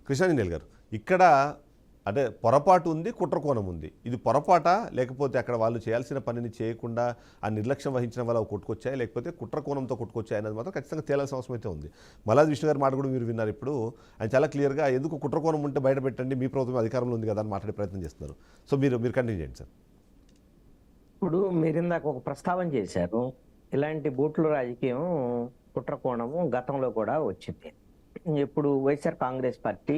కృష్ణాంజనేయులు గారు, ఇక్కడ అంటే పొరపాటు ఉంది, కుట్రకోణం ఉంది. ఇది పొరపాట, లేకపోతే అక్కడ వాళ్ళు చేయాల్సిన పనిని చేయకుండా ఆ నిర్లక్ష్యం వహించడం వల్ల కొట్టుకొచ్చాయి, లేకపోతే కుట్రకోణంతో కొట్టుకొచ్చాయి అనేది మాత్రం ఖచ్చితంగా తేలాల్సిన అవసరం అయితే ఉంది. మల్లాది విష్ణు గారి మాట కూడా మీరు విన్నారు. ఇప్పుడు ఆయన చాలా క్లియర్గా ఎందుకు కుట్రకోణం ఉంటే బయట పెట్టండి, మీ ప్రభుత్వం అధికారంలో ఉంది కదా అని మాట్లాడే ప్రయత్నం చేస్తున్నారు. సో మీరు కంటిన్యూ చేయండి సార్. ఇప్పుడు మీరు ఇందాక ఒక ప్రస్తావన చేశారు, ఇలాంటి బూట్ల రాజకీయం కుట్రకోణము గతంలో కూడా వచ్చింది. ఇప్పుడు వైఎస్ఆర్ కాంగ్రెస్ పార్టీ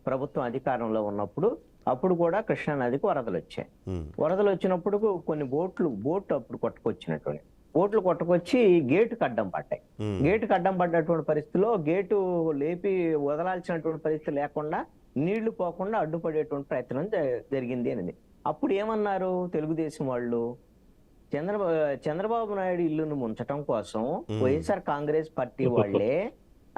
ప్రభుత్వం అధికారంలో ఉన్నప్పుడు అప్పుడు కూడా కృష్ణా నదికి వరదలు వచ్చాయి. వరదలు వచ్చినప్పుడు కొన్ని బోట్లు అప్పుడు కొట్టుకొచ్చినటువంటి బోట్లు కొట్టుకొచ్చి గేటుకు అడ్డం పడ్డాయి. గేటుకు అడ్డం పడ్డటువంటి పరిస్థితిలో గేటు లేపి వదలాల్సినటువంటి పరిస్థితి లేకుండా నీళ్లు పోకుండా అడ్డుపడేటువంటి ప్రయత్నం జరిగింది అనేది. అప్పుడు ఏమన్నారు తెలుగుదేశం వాళ్ళు, చంద్రబాబు నాయుడు ఇల్లును ముంచటం కోసం వైఎస్ఆర్ కాంగ్రెస్ పార్టీ వాళ్ళే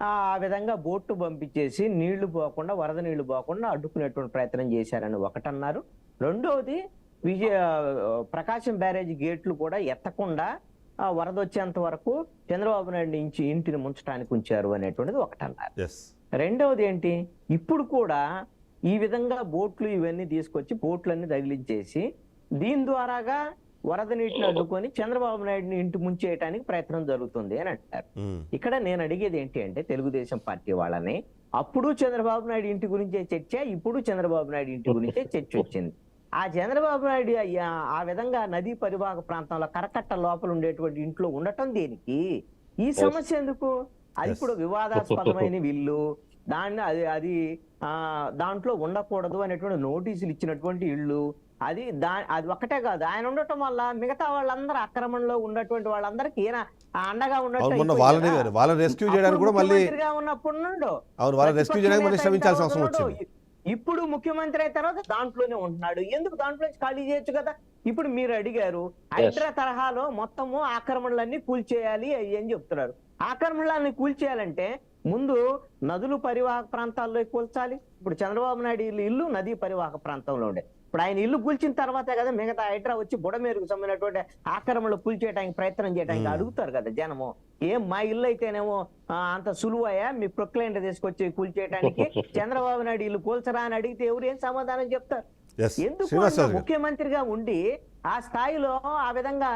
ఆ విధంగా బోట్లు పంపించేసి నీళ్లు పోకుండా, వరద నీళ్లు పోకుండా అడ్డుకునేటువంటి ప్రయత్నం చేశారని ఒకటన్నారు. రెండవది ప్రకాశం బ్యారేజ్ గేట్లు కూడా ఎత్తకుండా వరద వచ్చేంత వరకు చంద్రబాబు నాయుడు నుంచి ఇంటిని ముంచడానికి ఉంచారు అనేటువంటిది ఒకటన్నారు. రెండవది ఏంటి, ఇప్పుడు కూడా ఈ విధంగా బోట్లు ఇవన్నీ తీసుకొచ్చి బోట్లన్నీ తగిలించేసి దీని ద్వారాగా వరద నీటిని అడ్డుకొని చంద్రబాబు నాయుడిని ఇంటి ముంచేయడానికి ప్రయత్నం జరుగుతుంది అని అంటారు. ఇక్కడ నేను అడిగేది ఏంటి అంటే, తెలుగుదేశం పార్టీ వాళ్ళని అప్పుడు చంద్రబాబు నాయుడు ఇంటి గురించే చర్చ, ఇప్పుడు చంద్రబాబు నాయుడు ఇంటి గురించే చర్చ వచ్చింది. ఆ చంద్రబాబు నాయుడు ఆ విధంగా నదీ పరివాహక ప్రాంతంలో కరకట్ట లోపల ఉండేటువంటి ఇంట్లో ఉండటం దేనికి? ఈ సమస్య ఎందుకు? అది ఇప్పుడు వివాదాస్పదమైన ఇల్లు, దాన్ని అది దాంట్లో ఉండకూడదు అనేటువంటి నోటీసులు ఇచ్చినటువంటి ఇల్లు, అది ఒక్కటే కాదు, ఆయన ఉండటం వల్ల మిగతా వాళ్ళందరూ ఆక్రమణలో ఉన్నటువంటి వాళ్ళందరికీ ఈయన అండగా ఉన్నప్పుడు ఇప్పుడు ముఖ్యమంత్రి అయిన తర్వాత దాంట్లోనే ఉంటున్నాడు. ఎందుకు దాంట్లో ఖాళీ చేయొచ్చు కదా? ఇప్పుడు మీరు అడిగారు, హైడ్రా తరహాలో మొత్తము ఆక్రమణలన్నీ కూల్చేయాలి అని చెప్తున్నారు. ఆక్రమణలన్నీ కూల్చేయాలంటే ముందు నదులు పరివాహక ప్రాంతాల్లో కూల్చాలి. ఇప్పుడు చంద్రబాబు నాయుడు ఇల్లు నదీ పరివాహక ప్రాంతంలో ఉండే, ఇప్పుడు ఆయన ఇల్లు కూల్చిన తర్వాతే కదా మిగతా హైడ్రా వచ్చి బుడమేరుకు సంబంధించినటువంటి ఆక్రమణలు కూల్చేయడానికి ప్రయత్నం చేయడానికి అడుగుతారు కదా జనము. ఏం మా ఇల్లు అయితేనేమో అంత సులువయ్యా మీ ప్రొక్లైంట్ తీసుకొచ్చి కూల్చేయడానికి, చంద్రబాబు నాయుడు ఇల్లు కూల్చరా అని అడిగితే ఎవరు ఏం సమాధానం చెప్తారు? ఎందుకు ముఖ్యమంత్రిగా ఉండి ఆ స్థాయిలో ఆ విధంగా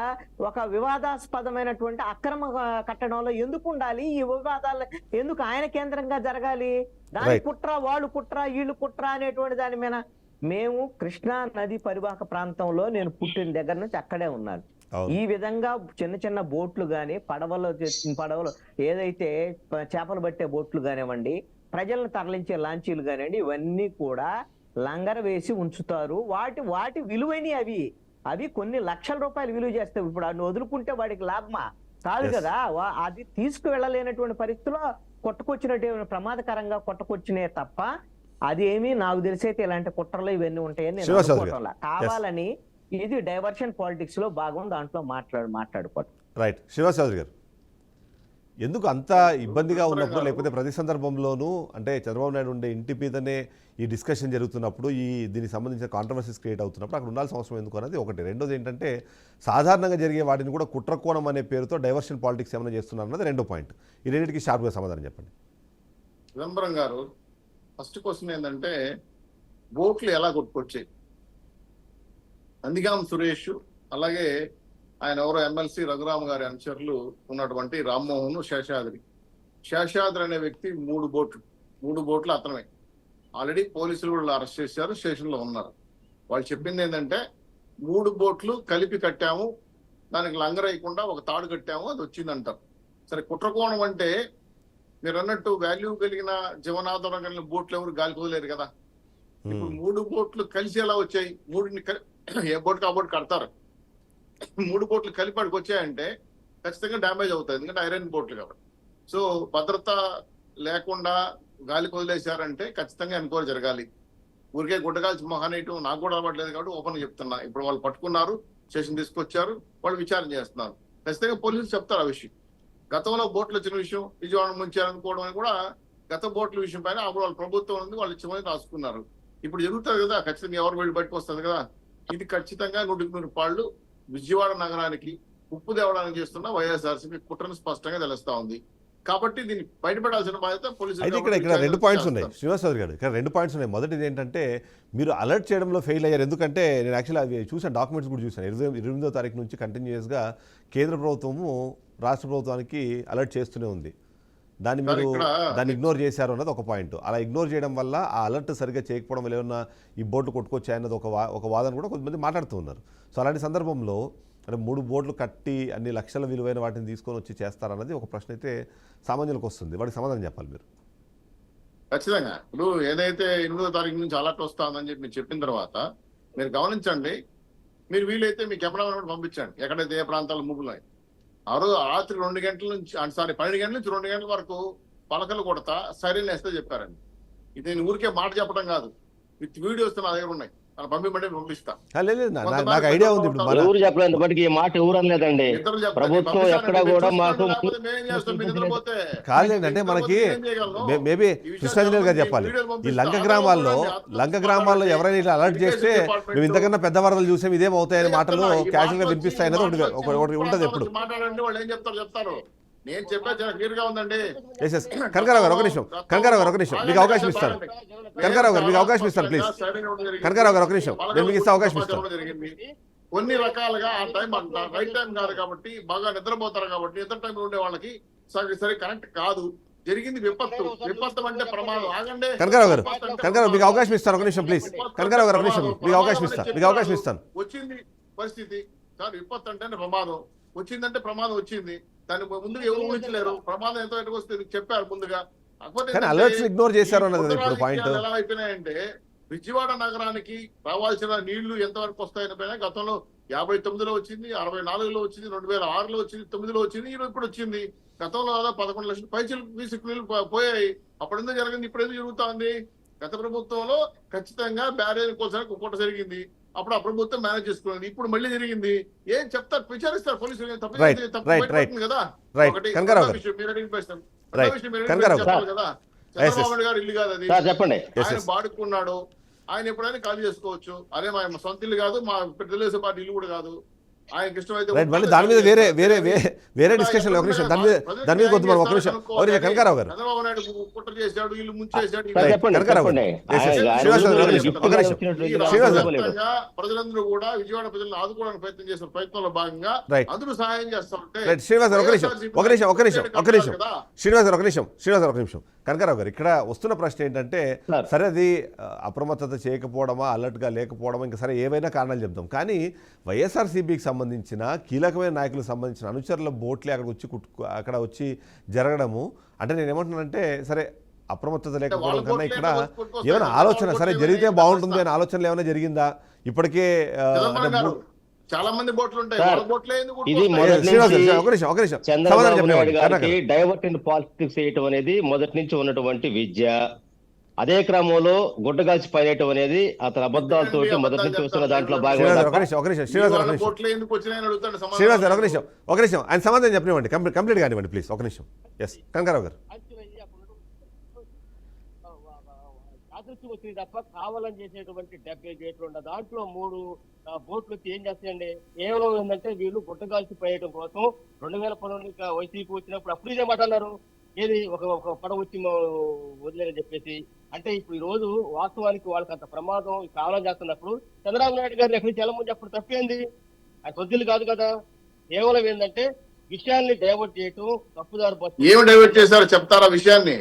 ఒక వివాదాస్పదమైనటువంటి అక్రమ కట్టడంలో ఎందుకు ఉండాలి? ఈ వివాదాలు ఎందుకు ఆయన కేంద్రంగా జరగాలి? దాని కుట్ర, వాళ్ళు కుట్ర, వీళ్ళు కుట్ర అనేటువంటి దాని మీద మేము కృష్ణా నది పరివాహక ప్రాంతంలో నేను పుట్టిన దగ్గర నుంచి అక్కడే ఉన్నాను. ఈ విధంగా చిన్న చిన్న బోట్లు గాని, పడవలు ఏదైతే చేపలు పట్టే బోట్లు కానివ్వండి, ప్రజలను తరలించే లాంచీలు కానివ్వండి, ఇవన్నీ కూడా లంగర వేసి ఉంచుతారు. వాటి విలువైనవి అవి కొన్ని లక్షల రూపాయలు విలువ చేస్తాయి. ఇప్పుడు అన్ని వదులుకుంటే వాడికి లాభమా? కాదు కదా. అది తీసుకువెళ్ళలేనటువంటి పరిస్థితిలో కొట్టుకొచ్చినటువంటి ప్రమాదకరంగా కొట్టుకొచ్చినే తప్ప అది ఏమి నాకు తెలిసైతే ఇలాంటి కుట్రలు ఇవన్నీ ఉంటాయని నేను అనుకోవట్లా. కావాలని ఇది డైవర్షన్ పాలిటిక్స్ లో భాగం, దాంట్లో మాట్లాడుకోవటం. రైట్. శివశాస్త్రి గారు, ఎందుకు అంత ఇబ్బందిగా ఉన్నప్పుడు, లేకపోతే ప్రతి సందర్భంలోనూ అంటే చంద్రబాబు నాయుడు ఉండే ఇంటి మీదనే ఈ డిస్కషన్ జరుగుతున్నప్పుడు, దీనికి సంబంధించిన కాంట్రవర్సీస్ క్రియేట్ అవుతున్నప్పుడు అక్కడ ఉండాల్సిన అవసరం ఎందుకు అనేది ఒకటి. రెండోది ఏంటంటే, సాధారణంగా జరిగే వాటిని కూడా కుట్రకోణం అనే పేరుతో డైవర్షన్ పాలిటిక్స్ ఏమైనా చేస్తున్నారు అన్నది రెండో పాయింట్. ఈ రెండింటికి షార్ప్గా సమాధానం చెప్పండి. చిదంబరం గారు, ఫస్ట్ క్వశ్చన్ ఏంటంటే, బోట్లు ఎలా కొట్టుకొచ్చాయి? నందిగాం సురేష్, అలాగే ఆయన ఎవరో ఎమ్మెల్సీ రఘురామ్ గారి అనుచరులు ఉన్నటువంటి రామ్మోహన్, శేషాద్రి అనే వ్యక్తి మూడు బోట్లు అతనమే. ఆల్రెడీ పోలీసులు కూడా అరెస్ట్ చేశారు, స్టేషన్ లో ఉన్నారు. వాళ్ళు చెప్పింది ఏంటంటే, 3 బోట్లు కలిపి కట్టాము, దానికి లంగరేయకుండా ఒక తాడు కట్టాము, అది వచ్చిందంటారు. సరే, కుట్రకోణం అంటే మీరు అన్నట్టు వాల్యూ కలిగిన జీవనాధారం కలిగిన బోట్లు ఎవరు గాలి కుదలేరు కదా. ఇప్పుడు 3 బోట్లు కలిసి ఎలా వచ్చాయి? ఏ బోట్కి ఆ బోట్ కడతారు. 3 బోట్లు కలిపి అక్కడికి వచ్చాయంటే ఖచ్చితంగా డ్యామేజ్ అవుతాయి, ఎందుకంటే ఐరన్ బోట్లు కాబట్టి. సో భద్రత లేకుండా గాలి వదిలేశారంటే ఖచ్చితంగా ఎన్క్వైరీ జరగాలి. ఊరికే గుడ్డగాల్చి మొహానేయటం నాకు కూడా అలవాట్లేదు కాబట్టి ఓపెన్ చెప్తున్నా. ఇప్పుడు వాళ్ళు పట్టుకున్నారు, స్టేషన్ తీసుకొచ్చారు, వాళ్ళు విచారణ చేస్తున్నారు. ఖచ్చితంగా పోలీసులు చెప్తారు ఆ విషయం. గతంలో బోట్లు వచ్చిన విషయం, విజయవాడ ముంచారనుకోవడం అని కూడా గత బోట్ల విషయం పైన అప్పుడు వాళ్ళ ప్రభుత్వం ఉంది, వాళ్ళు ఇచ్చమని రాసుకున్నారు. ఇప్పుడు జరుగుతుంది కదా, ఖచ్చితంగా ఎవరు వెళ్ళి బయటకు వస్తుంది కదా. ఇది ఖచ్చితంగా 100 పాళ్ళు విజయవాడ నగరానికి ఉప్పు తేవడానికి చేస్తున్న వైఎస్ఆర్సీపీ కుట్రను స్పష్టంగా తెలుస్తా ఉంది. కాబట్టి దీన్ని బయటపడాల్సిన బాధ్యత పోలీసులు. అయితే ఇక్కడ 2 పాయింట్స్ ఉన్నాయి శ్రీనివాసరావు గారు, ఇక్కడ 2 పాయింట్స్ ఉన్నాయి. మొదటిది ఏంటంటే మీరు అలర్ట్ చేయడంలో ఫెయిల్ అయ్యారు. ఎందుకంటే నేను యాక్చువల్లీ అవి చూసాను, డాక్యుమెంట్స్ కూడా చూసాను. 28వ తారీఖు నుంచి కంటిన్యూస్గా కేంద్ర ప్రభుత్వము రాష్ట్ర ప్రభుత్వానికి అలర్ట్ చేస్తూనే ఉంది. దాన్ని ఇగ్నోర్ చేశారు అన్నది ఒక పాయింట్. అలా ఇగ్నోర్ చేయడం వల్ల ఆ అలర్ట్ సరిగ్గా చేయకపోవడం వల్ల ఏమన్నా ఈ బోట్లు కొట్టుకొచ్చాయన్నది ఒక వాదన కూడా కొంతమంది మాట్లాడుతూ ఉన్నారు. సో అలాంటి సందర్భంలో అంటే 3 బోట్లు కట్టి అన్ని లక్షల విలువైన వాటిని తీసుకొని వచ్చి చేస్తారన్నది ఒక ప్రశ్న అయితే సామాన్యులకు వస్తుంది. వాడికి సమాధానం చెప్పాలి మీరు. ఖచ్చితంగా ఇప్పుడు ఏదైతే 8వ తారీఖు నుంచి అలర్ట్ వస్తుందని చెప్పి మీరు చెప్పిన తర్వాత మీరు గమనించండి. మీరు వీలైతే మీ కెమెరామెన్ పంపించండి ఎక్కడైతే ఏ ప్రాంతాలు ముగ్గులు. ఆ రోజు రాత్రి 2 గంటల నుంచి 12 గంటల నుంచి 2 గంటల వరకు పలకలు కొడతా సైరన్ వేస్తే చెప్పారండి. ఇది నేను ఊరికే మాట చెప్పడం కాదు, విత్ వీడియోస్ నా దగ్గర ఉన్నాయి, అలా పంపిస్తా. నాకు ఐడియా ఉంది. ఇప్పుడు ఎవరు చెప్పలేదు బట్ ఈ మాట ఎవరు అనలేదండి. ప్రభుత్వం ఎక్కడ కూడా మాకు కాదండి. అంటే మనకి మేబీ కృష్ణాంజనేయులు గారు చెప్పాలి. ఈ లంక గ్రామాల్లో ఎవరైనా ఇట్లా అలర్ట్ చేస్తే మేము ఇంతకన్నా పెద్ద వరదలు చూసాం ఇదేం అవుతాయని మాటలు క్యాజువల్ గా వినిపిస్తాయన్నది ఒకటి ఉంటుంది. ఎప్పుడు మాట్లాడండి వాళ్ళు ఏం చెప్తారు నేను చెప్పేది చాలా క్లియర్ గా ఉందండి. కనకారావు గారు ఒక నిమిషం, మీకు అవకాశం ఇస్తాను. కనకారావు గారు మీకు అవకాశం ఇస్తాను ప్లీజ్. కనకారావు గారు ఒక నిమిషం, నేను మీకు ఇస్తే అవకాశం ఇస్తాను. కొన్ని రకాలుగా ఆ టైం రైట్ టైం కాదు కాబట్టి బాగా నిద్రపోతారు కాబట్టి నిద్ర టైంలో ఉండే వాళ్ళకి సరే కరెక్ట్ కాదు. జరిగింది విపత్తు అంటే ప్రమాదం. ఆగండి కనకారావు గారు మీకు అవకాశం ఇస్తాను ఒక నిమిషం ప్లీజ్. కనకారావు గారు ఒక నిమిషం, మీకు అవకాశం ఇస్తాను. వచ్చింది పరిస్థితి సార్, విపత్తు అంటే ప్రమాదం వచ్చిందంటే ప్రమాదం వచ్చింది. దాని ముందుగా ఎవరు ఊహించలేరు ప్రమాదం ఎంత బయటకు వస్తుంది చెప్పారు ముందుగా. ఇగ్నోర్ చేశారు అన్నది ఇప్పుడు పాయింట్. ఎలా అయిపోయినాయంటే విజయవాడ నగరానికి రావాల్సిన నీళ్లు ఎంతవరకు వస్తాయని పైన గతంలో 59లో వచ్చింది, 64లో వచ్చింది, 2006లో వచ్చింది, 9లో వచ్చింది, ఇప్పుడు వచ్చింది. గతంలో 11 లక్షల పైసలు నీళ్లు పోయాయి. అప్పుడు ఎందుకు జరిగింది, ఇప్పుడు ఎందుకు జరుగుతా ఉంది? గత ప్రభుత్వంలో ఖచ్చితంగా బ్యారేజ్ కోసం కుట్ట జరిగింది, అప్పుడు ఆ ప్రభుత్వం మేనేజ్ చేసుకున్నది. ఇప్పుడు మళ్ళీ జరిగింది. ఏం చెప్తారు, విచారిస్తారు పోలీసులు కదా. ఒకటి మీరు అడిగిన ప్రశ్న కదా, చంద్రబాబు నాయుడు గారు ఇల్లు కాదు అది, చెప్పండి. ఆయన బాడుకున్నాడు, ఆయన ఎప్పుడైనా ఖాళీ చేసుకోవచ్చు. అదే మా సొంత ఇల్లు కాదు, మా తెలుగుదేశం పార్టీ ఇల్లు కూడా కాదు. ఆయనకి ఇష్టమైతే మళ్ళీ దాని మీద వేరే డిస్కషన్. ఒక నిమిషం దాని మీద కొద్ది ఒక నిమిషం కనకారావు గారు. చంద్రబాబు నాయుడు కుట్ర చేశాడు, ఇల్లు ముంచేశాడు. ప్రజలందరూ కూడా విజయవాడ ప్రజలను ఆదుకోవడానికి ప్రయత్నం చేసిన ప్రయత్నంలో భాగంగా అందరూ సహాయం చేస్తుంటే శ్రీనివాసరావు ఒక నిమిషం కనకారావు గారు, ఇక్కడ వస్తున్న ప్రశ్న ఏంటంటే సరే అది అప్రమత్తత చేయకపోవడమా, అలర్ట్ గా లేకపోవడమా, ఇంకా సరే ఏవైనా కారణాలు చెప్తాం. కానీ వైఎస్ఆర్సీపీకి సంబంధించిన కీలకమైన నాయకులకు సంబంధించిన అనుచరుల బోట్లే అక్కడ వచ్చి జరగడము అంటే నేను ఏమంటున్నానంటే సరే అప్రమత్తత లేకపోవడం కన్నా ఇక్కడ ఏమైనా ఆలోచన సరే జరిగితే బాగుంటుంది అనే ఆలోచనలు ఏమైనా జరిగిందా ఇప్పటికే? చాలా మంది బోట్లు ఉంటాయి. చంద్రబాబు నాయుడు గారికి డైవర్ట్ ఇన్ పాలిటిక్స్ చేయటం అనేది మొదటి నుంచి ఉన్నటువంటి విద్య. అదే క్రమంలో గుడ్డగాల్చి పడేయటం అనేది అతని అబద్ధాలతో మొదటి నుంచి వస్తున్న దాంట్లో భాగంగా. ఒక నిమిషం ఆయన సమాధానం చెప్పనివ్వండి, కంప్లీట్ కానివ్వండి ప్లీజ్. ఒక నిమిషం. ఎస్ కనకారావు గారు. వచ్చింది తప్ప కావాలని చేసేటువంటి 70 గేట్లు ఉండ దాంట్లో 3 బోట్లు వచ్చి ఏం చేస్తాయండి? కేవలం ఏంటంటే వీళ్ళు గుట్టగాల్చి పోయడం కోసం 2011 వైసీపీ వచ్చినప్పుడు అప్పుడు ఇదే మాట అన్నారు. ఏది ఒక పడవ వచ్చి వదిలేదని చెప్పేసి. అంటే ఇప్పుడు ఈ రోజు వాస్తవానికి వాళ్ళకి అంత ప్రమాదం కావాలని చేస్తున్నప్పుడు చంద్రబాబు నాయుడు గారు ఎక్కడి నుంచి వెళ్ళమని చెప్పడం తప్పేంది? అది కొద్దిలు కాదు కదా. కేవలం ఏంటంటే విషయాన్ని డైవర్ట్ చేయటం, తప్పుదారు పట్టు. ఏమి డైవర్ట్ చేశారో చెప్తారా? విషయాన్ని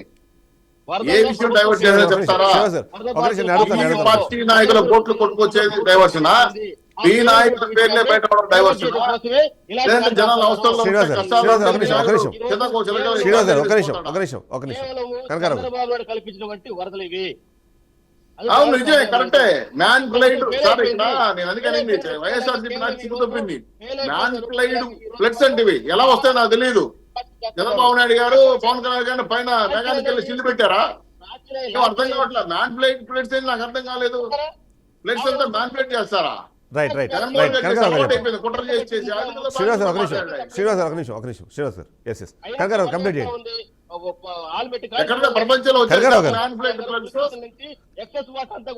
ఏ విషయం డైవర్ట్ చేశారో చెప్తారా? పార్టీ నాయకుల బోట్లు కొట్టుకొచ్చేది డైవర్షనా? ఈ నాయకుల పేర్లే బయట డైవర్షనా? లేదంటే జనాల అవసరంలో కల్పించినటువంటి వరదలు ఇవి. అవును నిజమే, కరెక్టే. మ్యాన్ ప్లైడ్ సార్, ఇక్కడ నేను అందుకని వైఎస్ఆర్సీపీ నాకు చిక్కు తప్పింది. మ్యాన్ ప్లైడ్ ఫ్లడ్స్ అంటే ఇవి ఎలా వస్తాయో నాకు తెలియదు. చంద్రబాబు నాయుడు గారు పవన్ కళ్యాణ్ గారిని పైన మెకానిక్ వెళ్ళి సిల్లు పెట్టారా? అర్థం కావట్లేదు. మ్యాన్ ప్లేట్ ప్లేట్స్ ఏంటి నాకు అర్థం కాలేదు. ప్లేట్స్ అంతా మ్యాన్ ప్లేట్ చేస్తారా?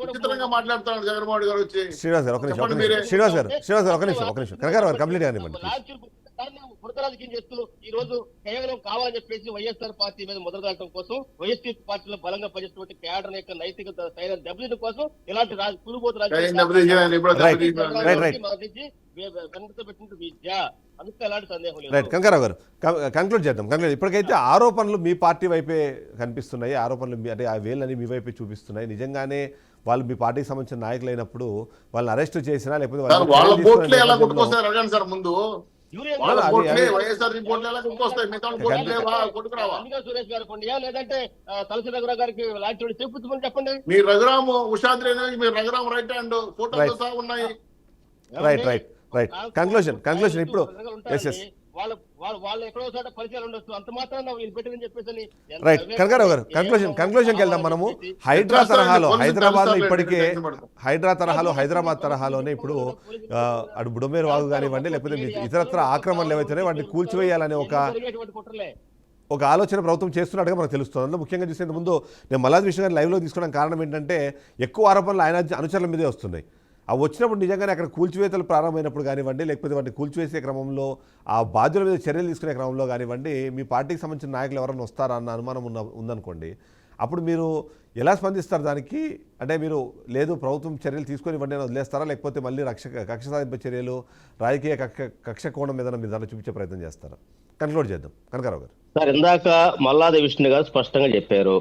విచిత్రంగా మాట్లాడుతున్నాడు జగన్మోహన్ గారు వచ్చి. శ్రీనివాస్ గారు కంప్లీట్ కానివ్వండి. దాన్ని బురద రాజకీయం చేస్తూ ఈ రోజు కేవలం కావాలని చెప్పేసి వైఎస్ఆర్ పార్టీ మీద మొదలుగలటం కోసం వైఎస్పీ పార్టీలో బలంగా పనిచేస్తున్న కేడర్ యొక్క నైతికత స్థైర్యం దెబ్బతింటం కోసం ఇలాంటి పులుబోతు పెట్టినట్టు విద్య అందుకే ఎలాంటి సందేహం రైట్ లేదు. కనకారావు గారు కంక్లూడ్ చేద్దాం. ఇప్పటికైతే ఆరోపణలు మీ పార్టీ వైపే కనిపిస్తున్నాయి, ఆరోపణలు అంటే ఆ వేళ్ళని మీ వైపే చూపిస్తున్నాయి. నిజంగానే వాళ్ళు మీ పార్టీకి సంబంధించిన నాయకులు అయినప్పుడు వాళ్ళని అరెస్ట్ చేసినా లేకపోతే వాళ్ళ బోట్లే ఎలా కొట్టుకొస్తారు అడగండి సార్ ముందు. వాళ్ళ అది- బోట్లే అది- వైఎస్ఆర్ బోట్లు ఎలా కొట్టుకొస్తాయి, మిగతా బోట్లు లేవా కొట్టుకురావా? అందుకే సురేష్ గారు పండియా లేదంటే తలసి రఘురావు గారికి లాంటి చెప్పుమని చెప్పండి. మీ రఘురామ్ ఉషాద్రి అనేది మీ రఘురామ్ రైట్ హ్యాండ్ ఫోటోలు సహా ఉన్నాయి. రైట్ కంక్లూషన్ ఇప్పుడు ఎస్ ఎస్ వాళ్ళు ఎక్కడో చోట పరిచయాలు ఉండొచ్చు, అంత మాత్రం వీళ్ళు పెట్టిందని చెప్పేసి రైట్ కనకారావు గారు కంక్లూషన్కి వెళ్దాం మనము. హైడ్రా తరహాలో హైదరాబాద్లో ఇప్పటికే హైదరాబాద్ తరహాలోనే ఇప్పుడు అటు బుడమేరు వాగు కానివ్వండి లేకపోతే ఇతరత్ర ఆక్రమణలు ఏవైతున్నాయో వాటిని కూల్చివేయాలనే ఒక ఆలోచన ప్రభుత్వం చేస్తున్నట్టుగా మనకు తెలుస్తుంది. అందులో ముఖ్యంగా చూసే ముందు నేను మల్లాది విష్ణు గారి లైవ్లో తీసుకోవడానికి కారణం ఏంటంటే ఎక్కువ ఆరోపణలు ఆయన అనుచరుల మీదే వస్తున్నాయి. అవి వచ్చినప్పుడు నిజంగానే అక్కడ కూల్చివేతలు ప్రారంభమైనప్పుడు కానివ్వండి లేకపోతే వాటిని కూల్చివేసే క్రమంలో ఆ బాధ్యుల మీద చర్యలు తీసుకునే క్రమంలో కానివ్వండి మీ పార్టీకి సంబంధించిన నాయకులు ఎవరైనా వస్తారా అన్న అనుమానం ఉందనుకోండి, అప్పుడు మీరు ఎలా స్పందిస్తారు దానికి? అంటే మీరు లేదు ప్రభుత్వం చర్యలు తీసుకొని ఇవ్వండి అని వదిలేస్తారా, లేకపోతే మళ్ళీ కక్ష సాధింపే చర్యలు రాజకీయ కక్ష కోణం మీద మీరు దాన్ని చూపించే ప్రయత్నం చేస్తారా? కన్క్లూడ్ చేద్దాం కనకారావు గారు. సార్, ఇందాక మల్లాది విష్ణు గారు స్పష్టంగా చెప్పారు,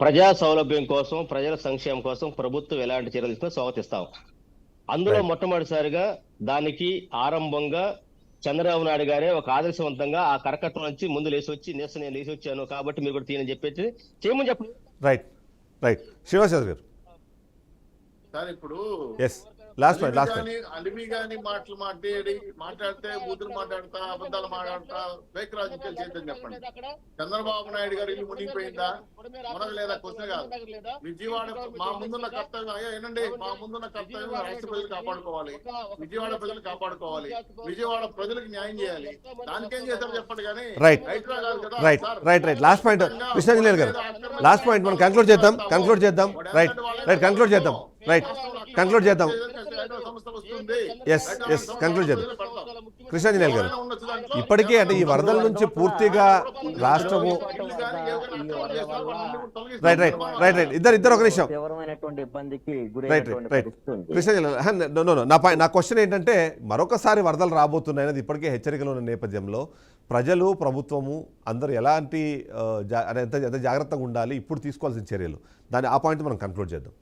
ప్రజా సౌలభ్యం కోసం ప్రజల సంక్షేమం కోసం ప్రభుత్వం ఎలాంటి చర్యలు తీసుకుని స్వాగతిస్తాం. అందులో మొట్టమొదటిసారిగా దానికి ఆరంభంగా చంద్రబాబు నాయుడు గారే ఒక ఆదర్శవంతంగా ఆ కరకట్టం నుంచి ముందు నేను లేచి వచ్చాను కాబట్టి మీరు కూడా తీయని చెప్పేసి చేయమని చెప్పండి. రైట్ శ్రీనివాస్ యాదవ్ గారు. సార్ ఇప్పుడు ఎస్ లాస్ట్ అలిమి గాని మాట్లాడితే బూతులు మాట్లాడతా అబద్ధాలు మాట్లాడతా ఫేక్ రాజకీయాలు చేద్దని చెప్పండి. చంద్రబాబు నాయుడు గారు ఇల్లు మునిగిపోయిందా మునగలేదా? క్వశ్చన్ కాదు. విజయవాడ మా ముందున్న కర్తవ్యం ఏనండి, మా ముందున్న కర్తవ్యం రాష్ట్ర ప్రజలు కాపాడుకోవాలి, విజయవాడ ప్రజలు కాపాడుకోవాలి, విజయవాడ ప్రజలకు న్యాయం చేయాలి. దానికేం చేశారు చెప్పండి. కానీ రైట్ లాస్ట్ పాయింట్ కృష్ణాంజనేయులు గారు, లాస్ట్ పాయింట్ మనం కంక్లూడ్ చేద్దాం. రైట్ కంక్లూడ్ చేద్దాం. ఎస్ కంక్లూడ్ చేద్దాం. కృష్ణాంజనేయులు గారు, ఇప్పటికే అంటే ఈ వరదల నుంచి పూర్తిగా రాష్ట్రము రైట్ ఇద్దరు ఒక నిమిషం. కృష్ణాంజనేయులు, నా క్వశ్చన్ ఏంటంటే మరొకసారి వరదలు రాబోతున్నాయి అనేది ఇప్పటికే హెచ్చరికలు ఉన్న నేపథ్యంలో ప్రజలు ప్రభుత్వము అందరూ ఎలాంటి ఎంత జాగ్రత్తగా ఉండాలి, ఇప్పుడు తీసుకోవాల్సిన చర్యలు, ఆ పాయింట్ మనం కంక్లూడ్ చేద్దాం.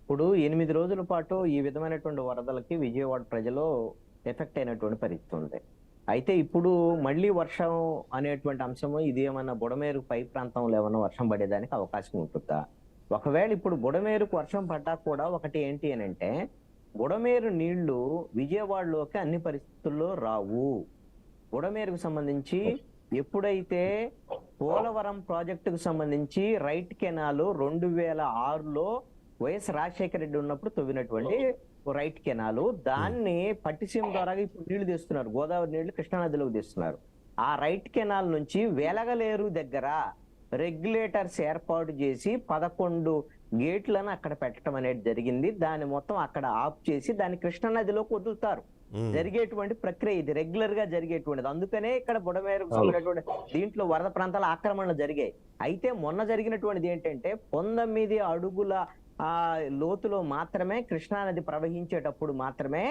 ఇప్పుడు 8 రోజుల పాటు ఈ విధమైనటువంటి వరదలకి విజయవాడ ప్రజలు ఎఫెక్ట్ అయినటువంటి పరిస్థితి ఉంది. అయితే ఇప్పుడు మళ్ళీ వర్షం అనేటువంటి అంశము ఇది ఏమన్నా బుడమేరు పై ప్రాంతంలో ఏమన్నా వర్షం పడేదానికి అవకాశం ఉంటుందా? ఒకవేళ ఇప్పుడు బుడమేరుకు వర్షం పడ్డా కూడా ఒకటి ఏంటి అని అంటే బుడమేరు నీళ్లు విజయవాడలోకి అన్ని పరిస్థితుల్లో రావు. బుడమేరుకు సంబంధించి ఎప్పుడైతే పోలవరం ప్రాజెక్టుకు సంబంధించి రైట్ కెనాల్ 2006లో వైఎస్ రాజశేఖర రెడ్డి ఉన్నప్పుడు తవ్వినటువంటి రైట్ కెనాలు, దాన్ని పట్టిసీమ ద్వారా ఇప్పుడు నీళ్లు తీస్తున్నారు, గోదావరి నీళ్లు కృష్ణానదిలోకి తీస్తున్నారు. ఆ రైట్ కెనాల్ నుంచి వెలగలేరు దగ్గర రెగ్యులేటర్స్ ఏర్పాటు చేసి 11 గేట్లను అక్కడ పెట్టడం అనేది జరిగింది. దాన్ని మొత్తం అక్కడ ఆఫ్ చేసి దాన్ని కృష్ణానదిలోకి వదులుతారు. జరిగేటువంటి ప్రక్రియ ఇది, రెగ్యులర్ గా జరిగేటువంటిది. అందుకనే ఇక్కడ బుడమేరుకు సంబంధించినటువంటి దీంట్లో వరద ప్రాంతాల ఆక్రమణలు జరిగాయి. అయితే మొన్న జరిగినటువంటిది ఏంటంటే 19 అడుగుల లోతులో మాత్రమే కృష్ణానది ప్రవహించేటప్పుడు మాత్రమే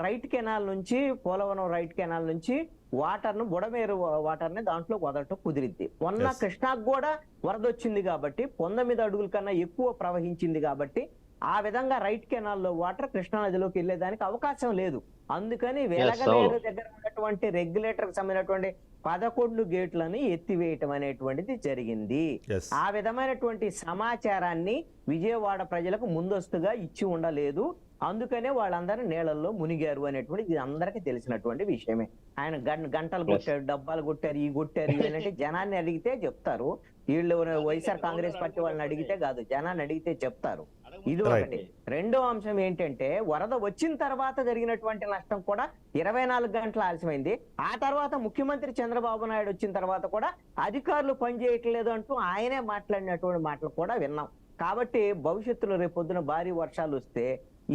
రైట్ కెనాల్ నుంచి పోలవరం రైట్ కెనాల్ నుంచి వాటర్ను బుడమేరు వాటర్ని దాంట్లో వదలటం కుదిరిద్ది. మొన్న కృష్ణాకు కూడా వరద వచ్చింది కాబట్టి 19 అడుగుల కన్నా ఎక్కువ ప్రవహించింది కాబట్టి ఆ విధంగా రైట్ కెనాల్లో వాటర్ కృష్ణానదిలోకి వెళ్ళేదానికి అవకాశం లేదు. అందుకని వెలగలేరు దగ్గర ఉన్నటువంటి రెగ్యులేటర్ సంబంధించినటువంటి 11 గేట్లను ఎత్తివేయటం అనేటువంటిది జరిగింది. ఆ విధమైనటువంటి సమాచారాన్ని విజయవాడ ప్రజలకు ముందస్తుగా ఇచ్చి ఉండలేదు. అందుకనే వాళ్ళందరూ నీళ్ళల్లో మునిగారు అనేటువంటిది అందరికీ తెలిసినటువంటి విషయమే. ఆయన గంటలు కొట్టారు, డబ్బాలు కొట్టారు, ఈ కొట్టారు ఇవేంటంటే జనాన్ని అడిగితే చెప్తారు. వీళ్ళు వైఎస్ఆర్ కాంగ్రెస్ పార్టీ వాళ్ళని అడిగితే కాదు, జనాన్ని అడిగితే చెప్తారు. ఇది ఒకటి. రెండో అంశం ఏంటంటే వరద వచ్చిన తర్వాత జరిగినటువంటి నష్టం కూడా 24 గంటలు ఆలస్యమైంది. ఆ తర్వాత ముఖ్యమంత్రి చంద్రబాబు నాయుడు వచ్చిన తర్వాత కూడా అధికారులు పనిచేయట్లేదు అంటూ ఆయనే మాట్లాడినటువంటి మాటలు కూడా విన్నాం. కాబట్టి భవిష్యత్తులో రేపొద్దున భారీ వర్షాలు వస్తే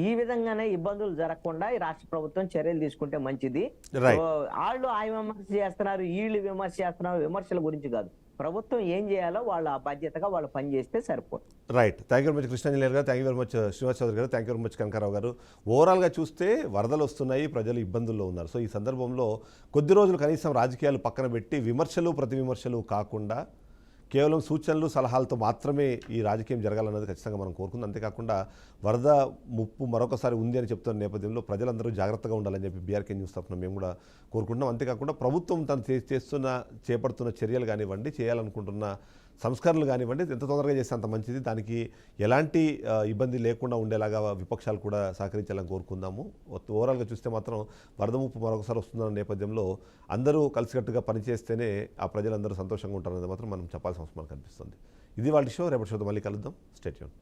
ఈ విధంగానే ఇబ్బందులు జరగకుండా ఈ రాష్ట్ర ప్రభుత్వం చర్యలు తీసుకుంటే మంచిది. Right. వాళ్ళు ఆ విమర్శ చేస్తున్నారు, వీళ్ళు విమర్శ చేస్తున్నారు, విమర్శల గురించి కాదు. ప్రభుత్వం ఏం చేయాలో వాళ్ళ బాధ్యతగా వాళ్ళు పనిచేస్తే సరిపోతుంది. Right. Thank you very much Krishnanjali garu, thank you very much Srinivas Chowdary garu, thank you very much Kanakarao garu. ఓవరాల్గా చూస్తే వరదలు వస్తున్నాయి, ప్రజలు ఇబ్బందుల్లో ఉన్నారు. సో ఈ సందర్భంలో కొద్ది రోజులు కనీసం రాజకీయాలు పక్కన పెట్టి విమర్శలు ప్రతి విమర్శలు కాకుండా కేవలం సూచనలు సలహాలతో మాత్రమే ఈ రాజకీయం జరగాలన్నది ఖచ్చితంగా మనం కోరుకుందాం. అంతేకాకుండా వరద ముప్పు మరొకసారి ఉంది అని చెప్తున్న నేపథ్యంలో ప్రజలందరూ జాగ్రత్తగా ఉండాలని చెప్పి బీఆర్కే న్యూస్ తరఫున మేము కూడా కోరుకుంటున్నాం. అంతేకాకుండా ప్రభుత్వం తను చేపడుతున్న చర్యలు కానివ్వండి, చేయాలనుకుంటున్న సంస్కరణలు కానివ్వండి, ఎంత తొందరగా చేస్తే అంత మంచిది. దానికి ఎలాంటి ఇబ్బంది లేకుండా ఉండేలాగా విపక్షాలు కూడా సహకరించాలని కోరుకుందాము. ఓవరాల్గా చూస్తే మాత్రం వరద ముప్పు మరొకసారి వస్తుందన్న నేపథ్యంలో అందరూ కలిసికట్టుగా పనిచేస్తేనే ఆ ప్రజలందరూ సంతోషంగా ఉంటారనేది మాత్రం మనం చెప్పాల్సిన అవసరం మనకు కనిపిస్తుంది. ఇది వాళ్ళ షో. రేపటి షోతో మళ్ళీ కలుద్దాం. Stay tune.